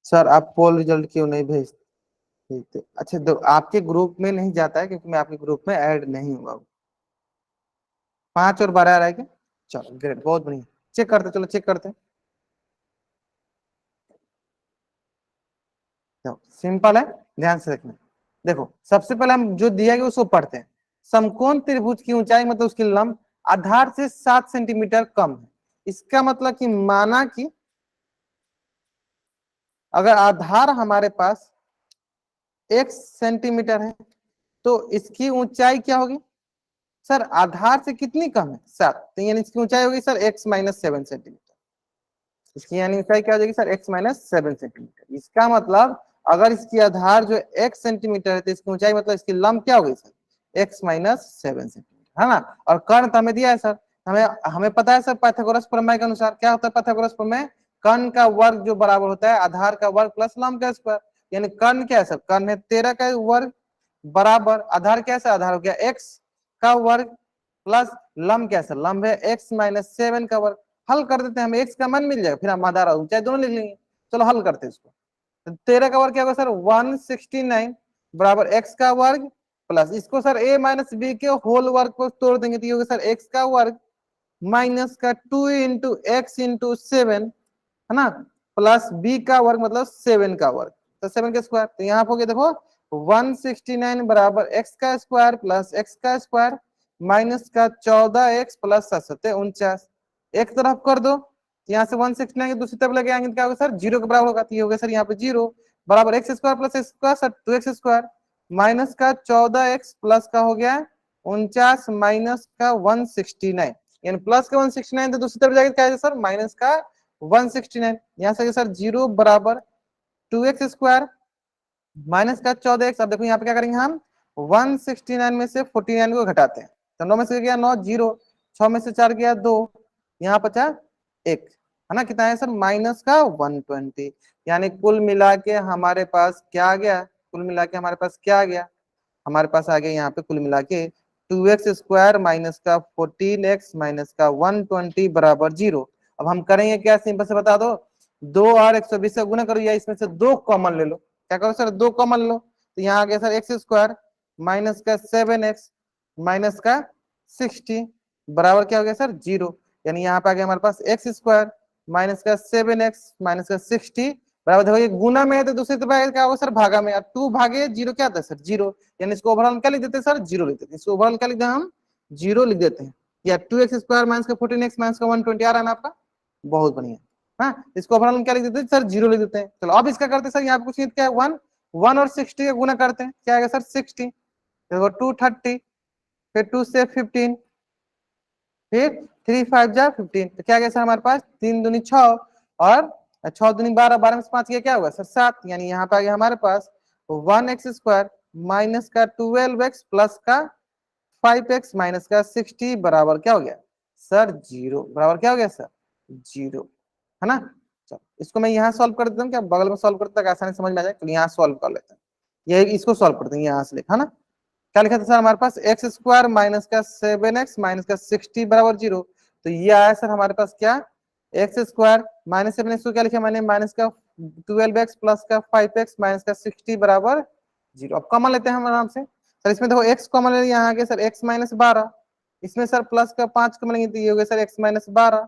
सर आप पोल रिजल्ट क्यों नहीं भेजते, अच्छा आपके ग्रुप में नहीं जाता है क्योंकि मैं आपके ग्रुप में ऐड नहीं हुआ। 5 और 12 रह गए। चलो ग्रेट, बहुत बढ़िया, चेक करते, चलो चेक करते। सिंपल है, ध्यान से देखना। देखो सबसे पहले हम जो दिया गया उसको पढ़ते हैं। समकोण त्रिभुज की ऊंचाई मतलब उसकी लंब आधार से 7 सेंटीमीटर कम है, इसका मतलब कि माना कि अगर आधार हमारे पास 1 सेंटीमीटर है तो इसकी ऊंचाई क्या होगी सर, आधार से कितनी कम है 7, तो यानी इसकी ऊंचाई होगी सर x-7 सेंटीमीटर। इसकी यानी ऊंचाई क्या हो जाएगी सर x-7 सेंटीमीटर। इसका मतलब अगर इसकी आधार जो 1 सेंटीमीटर है तो इसकी ऊंचाई मतलब इसकी लंब क्या होगी सर x-7 सेंटीमीटर, है ना। और कर्ण तो हमें दिया है सर, हमें हमें पता है सर पाइथागोरस प्रमेय के अनुसार क्या होता है, पाइथागोरस प्रमेय कर्ण का वर्ग जो बराबर होता है आधार का वर्ग प्लस लंब का स्क्वायर। यानी कर्ण क्या है सर, कर्ण है 13 का वर्ग बराबर आधार क्या है, आधार हो गया x का वर्ग प्लस लंब क्या है, लंब है x-7 का वर्ग। हल कर देते हैं, हमें x का मान मिल जाएगा, फिर हम आधार ऊंचाई दोनों लिख लेंगे। चलो हल करते हैं इसको। तो 13 का वर्ग क्या होगा सर 169 बराबर x का वर्ग प्लस इसको सर a-b के होल वर्ग को तोड़ देंगे तो ये होगा सर x का वर्ग माइनस का 2 × x × 7 है ना, प्लस b का वर्ग मतलब 7 का वर्ग, तो 7 का स्क्वायर, तो यहाँ हो गया देखो 169 बराबर x का स्क्वायर प्लस x का स्क्वायर माइनस का 14x प्लस 49, एक तरफ कर दो, यहाँ से 169 दूसरी तरफ लेके आएंगे तो क्या होगा सर, जीरो के बराबर होगा, तो ये होगा सर यहाँ पे जीरो बराबर x square plus x square sir 2x square minus का 14x प्लस का हो गया 49 माइनस का 169, यानी प्लस का 169 तो दूसरी तरफ जाएगा क्या है सर, माइनस का 169, यहाँ से सर जीरो बराबर 2x स्क्वायर माइनस का 14x। अब देखो यहाँ पे क्या करेंगे हम, 169 में से 49 को घटाते हैं, तो 9 में से गया 9 जीरो, 6 में से 4 गया 2, यहाँ बचा 1, है ना, कितना है सर, माइनस का 120, यानी कुल मिला के हमारे पास क्या आ गया, कुल मिला के हमारे पास क्या आ गया, हमारे पास आ गया यहाँ पे कुल मिला के 2x स्क्वायर माइनस का 14x माइनस का 120 बराबर जीरो। अब हम करेंगे क्या, सिंपल से बता दो, 2 और 120 से गुना करो या इसमें से 2 कॉमन ले लो, क्या करो सर, 2 कॉमन लो, तो यहाँ आ गया सर एक्स स्क्वायर माइनस का 7x माइनस का 60 बराबर क्या हो गया सर, जीरो, यानी यहाँ पे आ गया हमारे पास एक्स स्क्वायर माइनस का 7x माइनस का 60 बराबर, देखो ये गुना में है तो दूसरी तरफ क्या होगा सर, भागा में, 2 भागे जीरो क्या था सर, जीरो, यानी इसको ओवरऑल क्या लिख देते हैं सर, जीरो लिख देते हैं, इसको ओवरऑल क्या लिख देते हैं हम, जीरो लिख देते हैं, या 2x स्क्वायर माइनस का 14x माइनस का 120 आ रहा है ना आपका, बहुत बढ़िया, हाँ, इसको ओवरऑल क्या लिख देते हैं सर, जीरो लिख देते हैं। चलो अब इसका करते हैं सर, यहाँ पे कुछ नहीं, क्या है 1, 1 और 60 का गुना करते हैं, क्या आएगा सर 60, देखो 230, फिर 2 से 15, फिर 3 5 जा 15, तो क्या गया सर हमारे पास, 3 दूनी 6 और 6 दूनी 12, 12 में से 5 गया क्या होगा सर 7, यानी यहाँ पे आ गया हमारे पास 1x स्क्वायर माइनस का 12x प्लस का 5x माइनस का 60 बराबर क्या हो गया सर, जीरो, बराबर क्या हो गया सर, जीरो, है ना। चलो इसको मैं यहाँ सॉल्व कर देता हूँ, क्या बगल में सॉल्व करता है आसानी समझ में आ जाए, तो यहाँ सॉल्व कर लेते हैं, ये इसको सॉल्व करते हैं, यहाँ से लिखा ना, क्या लिखा था सर हमारे पास, एक्स स्क्वायर माइनस का 7x माइनस का 60 बराबर जीरो, तो ये आया सर हमारे पास क्या, एक्स स्क्वायर माइनस 7x को क्या लिखा मैंने, माइनस का 12x प्लस का 5x माइनस का 60 बराबर जीरो। अब कॉमन लेते हैं हम आराम से सर, इसमें देखो x कॉमन ले, यहाँ आ गया सर x माइनस 12, इसमें सर प्लस का 5 कॉमन लेंगे तो ये हो गया सर x माइनस 12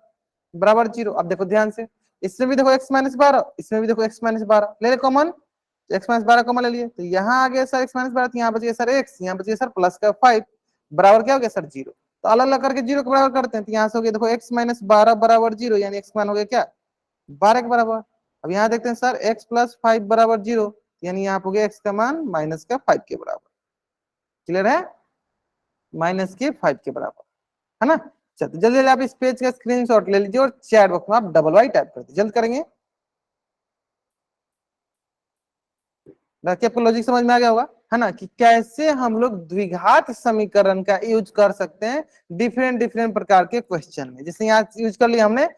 बराबर जीरो। अब देखो ध्यान से, इसमें भी देखो x माइनस 12, इसमें भी देखो x माइनस 12, ले ले कॉमन, एक्स माइनस 12 कॉमन ले लिए, तो यहाँ आ गया सर एक्स माइनस 12, यहाँ बच गया सर एक्स, यहाँ बच गया सर प्लस का 5 बराबर क्या हो गया सर जीरो, तो अलग अलग करके जीरो के बराबर करते हैं, तो यहाँ से हो गया देखो एक्स माइनस 12 बराबर जीरो, यानी एक्स मान हो गया क्या 12 के बराबर। अब यहाँ देखते हैं सर एक्स प्लस 5 बराबर जीरो, यानी यहाँ हो गया एक्स का मान माइनस का 5 के बराबर, क्लियर है, माइनस के 5 के बराबर, है ना। चलो जल्दी जल्दी आप इस पेज का स्क्रीनशॉट ले लीजिए और चैट बॉक्स में आप डबल वाई टाइप कर दीजिए, जल्द करेंगे, बाकी आपको लॉजिक समझ में आ गया होगा, है ना, कि कैसे हम लोग द्विघात समीकरण का यूज कर सकते हैं डिफरेंट डिफरेंट प्रकार के क्वेश्चन में। जैसे यहाँ यूज कर लिया हमने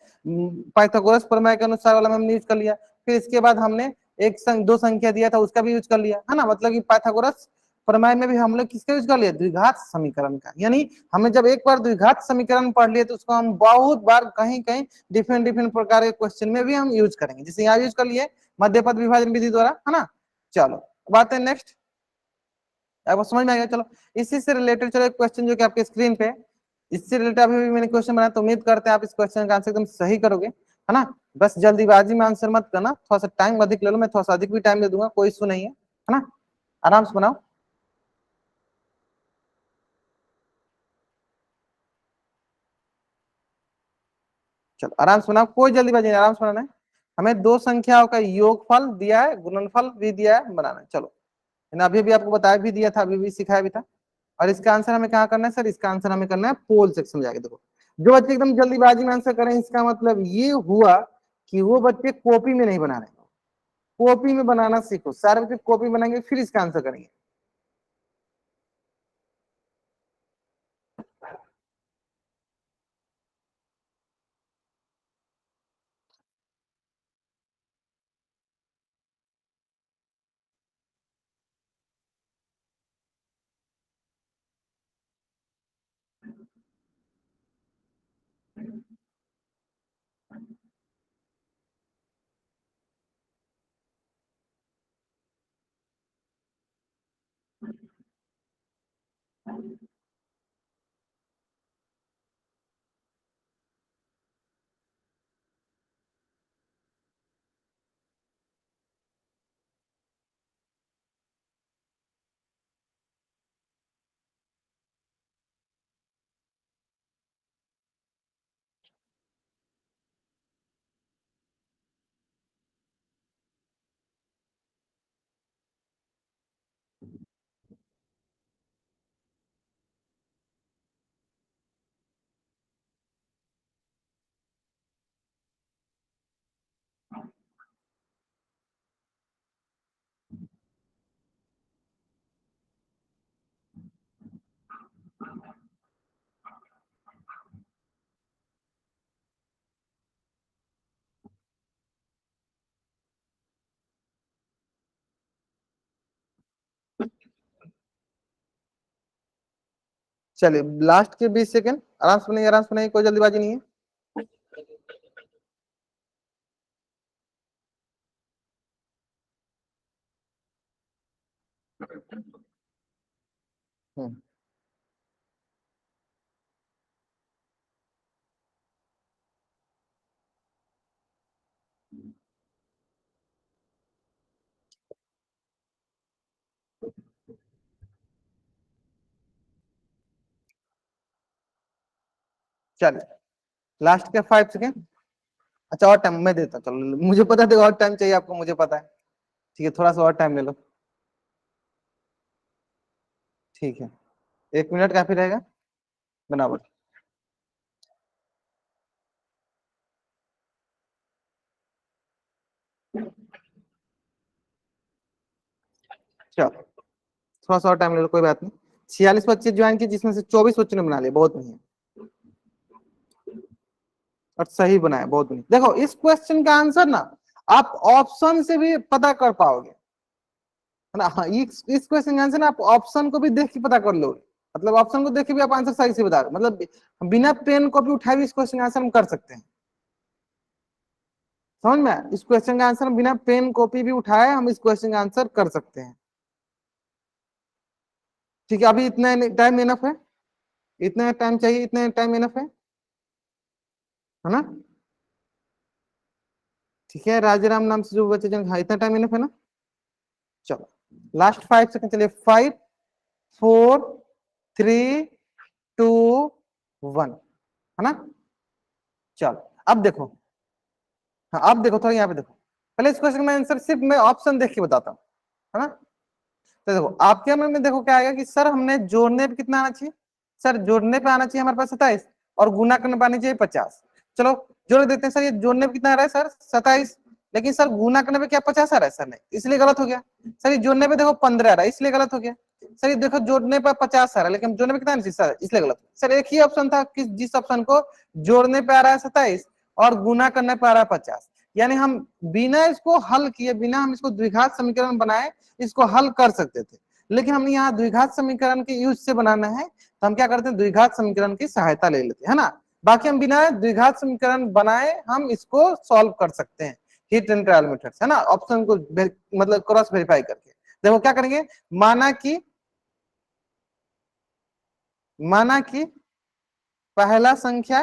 पाइथागोरस प्रमेय के अनुसार वाला में हमने यूज कर लिया, फिर इसके बाद हमने दो संख्या दिया था उसका भी यूज कर लिया, है ना, मतलब कि पाइथागोरस प्रमेय में भी हम लोग किसका यूज कर लिया, द्विघात समीकरण का, यानी हमें जब एक बार द्विघात समीकरण पढ़ लिए तो उसको हम बहुत बार कहीं कहीं डिफरेंट डिफरेंट प्रकार के क्वेश्चन में भी हम यूज करेंगे, जैसे यहाँ यूज कर लिए मध्यपद विभाजन विधि द्वारा, है ना। चलो अब आते हैं नेक्स्ट, आपको समझ में आ गया, चलो इसी से रिलेटेड चलो एक क्वेश्चन जो कि आपके स्क्रीन पे, इससे रिलेटेड अभी भी मैंने क्वेश्चन बनाया, तो उम्मीद करते हैं आप इस क्वेश्चन का आंसर एकदम सही करोगे, है ना। बस जल्दीबाजी में आंसर मत करना, थोड़ा सा टाइम अधिक ले लो, मैं थोड़ा सा अधिक भी टाइम दे दूंगा, कोई इशू नहीं है ना, आराम से बनाओ। चलो आराम से बनाओ, कोई जल्दीबाजी नहीं, आराम से बनाना है, हमें दो संख्याओं का योगफल दिया है, गुणनफल भी दिया है, बनाना है। चलो मैंने अभी भी आपको बताया भी दिया था, अभी भी सिखाया भी था, और इसका आंसर हमें क्या करना है सर, इसका आंसर हमें करना है पोल सेक्शन में जाके। देखो जो बच्चे एकदम जल्दीबाजी में आंसर करें, इसका मतलब ये हुआ कि वो बच्चे कॉपी में नहीं बना रहे, कॉपी में बनाना सीखो, सारे बच्चे कॉपी बनाएंगे फिर इसका आंसर करेंगे। चलिए लास्ट के 20 सेकंड आराम से बनाइए, आराम से बनाइए, कोई जल्दीबाजी नहीं है। हम्म, चलिए लास्ट के 5 सेकंड। अच्छा और टाइम मैं देता हूँ, चलो मुझे पता था और टाइम चाहिए आपको, मुझे पता है। ठीक है, थोड़ा सा और टाइम ले लो। ठीक है, 1 मिनट काफी रहेगा। बनावट। चलो थोड़ा सा और टाइम ले लो, कोई बात नहीं। 46 बच्चे ज्वाइन किए, जिसमें से 24 बच्चों ने बना लिया, बहुत नहीं है। और सही बनाया, बहुत नहीं। देखो इस क्वेश्चन का आंसर ना आप ऑप्शन से भी पता कर पाओगे, है ना। हाँ, इस क्वेश्चन का आंसर ना आप ऑप्शन को भी देख के पता कर लोगे। मतलब ऑप्शन को देख के भी आप आंसर सही से बता रहे हो। मतलब बिना पेन कॉपी उठाए भी इस क्वेश्चन का आंसर हम कर सकते हैं। समझ में आया? इस क्वेश्चन का आंसर बिना पेन कॉपी भी उठाए हम इस क्वेश्चन का आंसर कर सकते हैं। ठीक है, अभी इतना टाइम इनफ है, इतना टाइम चाहिए, इतना टाइम इनफ है ना। ठीक है, राजाराम नाम से जो बच्चे जन, हाँ इतना टाइम इनफ है ना। चलो लास्ट 5 सेकंड, चलिए 5, 4, 3, 2, 1, है ना। चलो अब देखो, हाँ अब देखो थोड़ा यहाँ पे देखो। पहले इस क्वेश्चन में आंसर सिर्फ मैं ऑप्शन देख के बताता हूँ, है ना। तो देखो आपके मन में देखो क्या आएगा कि सर हमने जोड़ने पे कितना आना चाहिए। सर जोड़ने पे आना चाहिए हमारे पास 27, और गुना करने पे आना चाहिए 50। चलो जोड़ देते हैं। सर ये जोड़ने पे कितना आ रहा है सर 27, लेकिन सर गुना करने पे क्या 50 आ रहा है। सर नहीं, इसलिए गलत हो गया। सर ये जोड़ने पे देखो 15 आ रहा है, इसलिए गलत हो गया। सर ये देखो जोड़ने पर 50 आ रहा है, लेकिन जोड़ने पे कितना आना चाहिए सर, इसलिए गलत। सर एक ही ऑप्शन था कि जिस ऑप्शन को जोड़ने पे आ रहा है 27 और गुना करने पे आ रहा है 50, यानी हम बिना इसको हल किए, बिना हम इसको द्विघात समीकरण बनाए इसको हल कर सकते थे। लेकिन हमने यहाँ द्विघात समीकरण के यूज से बनाना है, तो हम क्या करते हैं, द्विघात समीकरण की सहायता ले लेते हैं, है ना। बाकी हम बिना द्विघात समीकरण बनाए हम इसको सॉल्व कर सकते हैं हीट एंड ट्रायल मेथड से, है ना। ऑप्शन को मतलब क्रॉस वेरीफाई करके देखो क्या करेंगे। माना कि माना कि पहला संख्या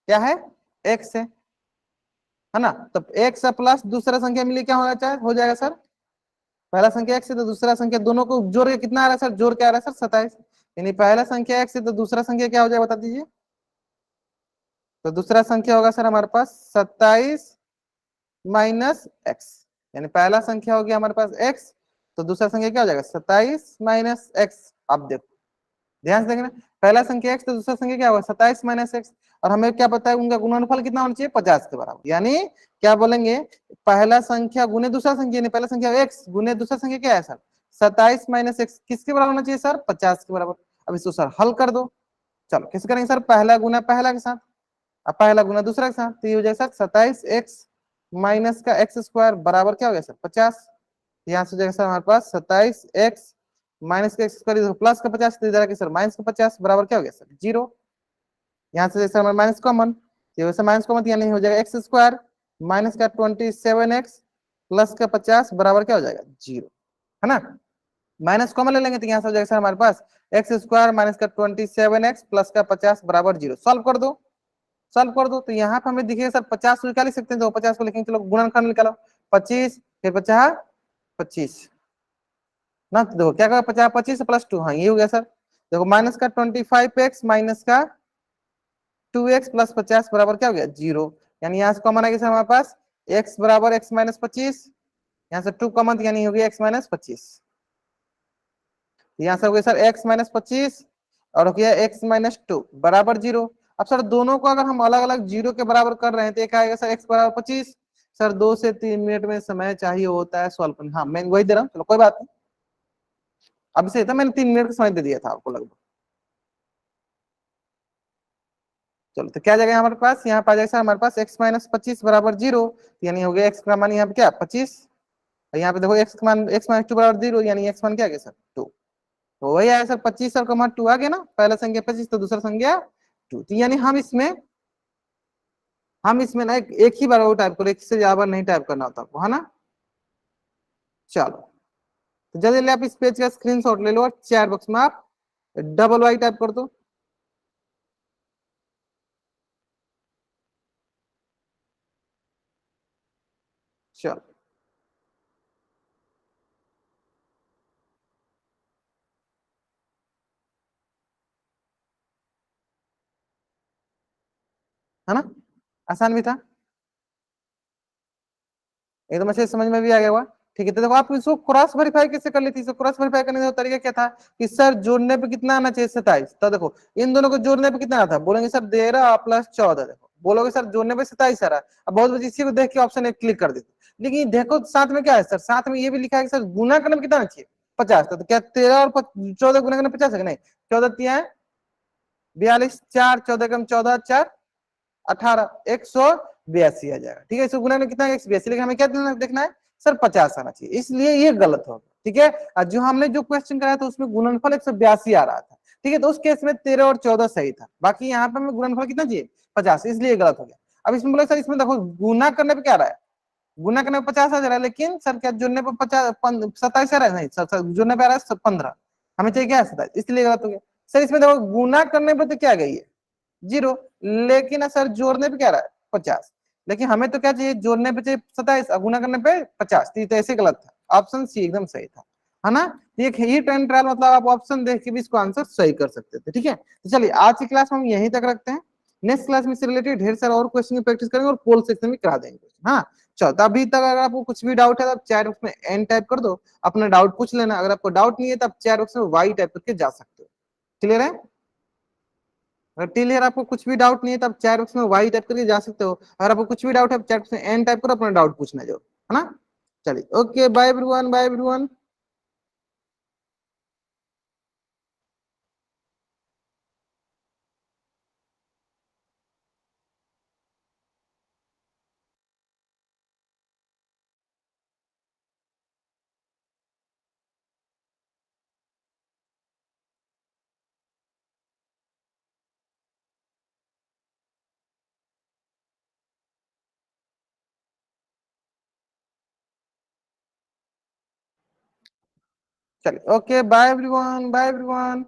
क्या है, x है ना। तो x प्लस दूसरा संख्या मिले क्या होना चाहिए, हो जाएगा सर। पहला संख्या x है तो दूसरा संख्या, दोनों को जोड़ के कितना आ रहा है सर, जोड़ के आ रहा है सर 27। यानी पहला संख्या x है तो दूसरा संख्या क्या हो जाएगा बता दीजिए। तो दूसरा संख्या होगा सर हमारे पास 27 - x, यानी पहला संख्या हो गया हमारे पास x, तो दूसरा संख्या क्या हो जाएगा 27 - x। अब देखो ध्यान से देखना, पहला संख्या x तो दूसरा संख्या क्या होगा 27 - x, और हमें क्या पता है उनका गुणनफल कितना होना चाहिए 50 के बराबर। यानी क्या बोलेंगे, पहला संख्या गुने दूसरा संख्या, यानी पहला संख्या x गुने दूसरा संख्या क्या है सर 27 - x, किसके बराबर होना चाहिए सर 50 के बराबर। अब इसको सर हल कर दो। चलो कैसे करेंगे सर, पहला गुना पहला के साथ, अब पहला गुना दूसरा के साथ, तो ये हो जाएगा सर 27x माइनस का एक्स स्क्वायर बराबर क्या हो गया सर 50। यहाँ से हो जाएगा सर हमारे पास 27x माइनस का एक्स स्क्वायर प्लस का 50, तो इधर सर माइनस का 50 बराबर क्या हो गया सर 0। यहाँ से सर हमारा माइनस कॉमन, ये वैसे माइनस कॉमन यानी हो जाएगा एक्स स्क्वायर माइनस का 27x प्लस का 50 बराबर क्या हो जाएगा 0, है ना। माइनस कॉमन ले लेंगे तो यहाँ से हो जाएगा सर हमारे पास एक्स स्क्वायर माइनस का 27x प्लस का 50 बराबर 0। सॉल्व कर दो, सॉल्व कर दो, तो यहाँ पे हमें दिखेगा सर 50 को निकाल सकते हैं, तो 50 को लिखेंगे, चलो गुणनखंड निकालो 25 फिर 50 25 ना। तो देखो क्या कहा 50 25 प्लस 2, हाँ ये हो गया सर। देखो माइनस का 25x माइनस का 2x प्लस 50 बराबर क्या हो गया 0। यानी यहाँ से कॉमन आ गया सर हमारे पास x बराबर x माइनस 25, यहाँ से 2 कॉमन यानी हो गया x माइनस 25। यहाँ से हो गया सर x माइनस 25 और हो गया x माइनस 2 बराबर 0। अब सर दोनों को अगर हम अलग अलग 0 के बराबर कर रहे हैं तो एक आएगा सर x बराबर 25। सर 2 से 3 मिनट में समय चाहिए होता है सॉल्व करने, हाँ मैं वही दे रहा हूँ, चलो कोई बात नहीं। अब से था मैंने 3 मिनट का समय दे दिया था आपको लगभग। चलो तो क्या जाएगा हमारे पास, यहाँ पे आ जाएगा हमारे पास x माइनस 25 बराबर 0, यानी हो गया x का मान यहाँ पे क्या 25, और यहाँ पे देखो x मान x माइनस 2 बराबर 0, यानी x मान क्या आ गया सर 2। तो वही आया सर 25 और कमा 2 आ गया ना, पहला संख्या 25 तो दूसरा संख्या 2, तो यानी हम इसमें ना एक ही बार वो टाइप करो, एक से ज्यादा बार नहीं टाइप करना होता आपको, है ना। चलो, तो जल्दी जल्दी आप इस पेज का स्क्रीनशॉट ले लो और चैट बॉक्स में आप डबल वाई टाइप कर दो। चलो, है ना, आसान भी था, एकदम अच्छे से समझ में भी आ गया हुआ। ठीक है, तो देखो आप इसको क्रॉस वेरीफाई कैसे कर लेती है, क्रॉस वेरीफाई करने का तरीका क्या था कि सर जोड़ने पे कितना आना चाहिए 27, तो देखो इन दोनों को जोड़ने पे कितना आता है, बोलेंगे सर 13 प्लस 14, देखो बोलोगे सर जोड़ने पे 27 आ रहा है, अब बहुत बच्चे इसी को देख के ऑप्शन एक क्लिक कर देते, लेकिन देखो साथ में क्या है सर, साथ में ये भी लिखा है कि सर गुना करने में कितना आना चाहिए 50, तो क्या 13 और 14 गुना करने 50 है, नहीं 14 तिया 42, 4 14 कम 14 4 18, 182 आ जाएगा। ठीक है, इसको गुना में कितना 182, लेकिन हमें क्या देखना है सर 50 आना चाहिए, इसलिए ये गलत होगा। ठीक है, और जो हमने जो क्वेश्चन कराया था उसमें गुणनफल 182 आ रहा था। ठीक है, तो उस केस में 13 और 14 सही था, बाकी यहाँ पे हमें गुणनफल कितना चाहिए 50, इसलिए गलत हो गया। अब इसमें बोला सर इसमें देखो गुना करने पे क्या आ रहा है, गुना करने पे 50 आ जा रहा है, लेकिन सर क्या जोड़ने पे 50 27 आ रहा है, नहीं सर जोड़ने पे आ रहा है 15, हमें चाहिए क्या है 27, इसलिए गलत हो गया। सर इसमें देखो गुना करने पे तो क्या गई है 0, लेकिन सर जोड़ने पे क्या रहा है 50, लेकिन हमें तो क्या चाहिए जोड़ने पे चाहिए 27 और गुना करने पे 50, तो ऐसे गलत था, ऑप्शन सी एकदम सही था, है ना। ये ही टाइम ट्रायल मतलब आप ऑप्शन देख के भी इसको आंसर सही कर सकते थे। ठीक है, तो चलिए आज की क्लास में हम यहीं तक रखते हैं, नेक्स्ट क्लास में इससे रिलेटेड ढेर सारा और क्वेश्चन की प्रैक्टिस करेंगे और पोल सेक्शन में करा देंगे क्वेश्चन। हाँ चलो, तो अभी तक अगर आपको कुछ भी डाउट है तो आप चैट बॉक्स में एन टाइप कर दो, अपना डाउट पूछ लेना, अगर आपको डाउट नहीं है तो आप चैट बॉक्स में वाई टाइप करके जा सकते हो। क्लियर है, अगर टिल हियर आपको कुछ भी डाउट नहीं है तो आप चैट बॉक्स में वाई टाइप करके जा सकते हो, अगर आपको कुछ भी डाउट है आप चैट बॉक्स में एन टाइप करो, अपना डाउट पूछना जो, है ना। चलिए okay, bye everyone, bye everyone. चलिए okay, bye everyone, bye everyone.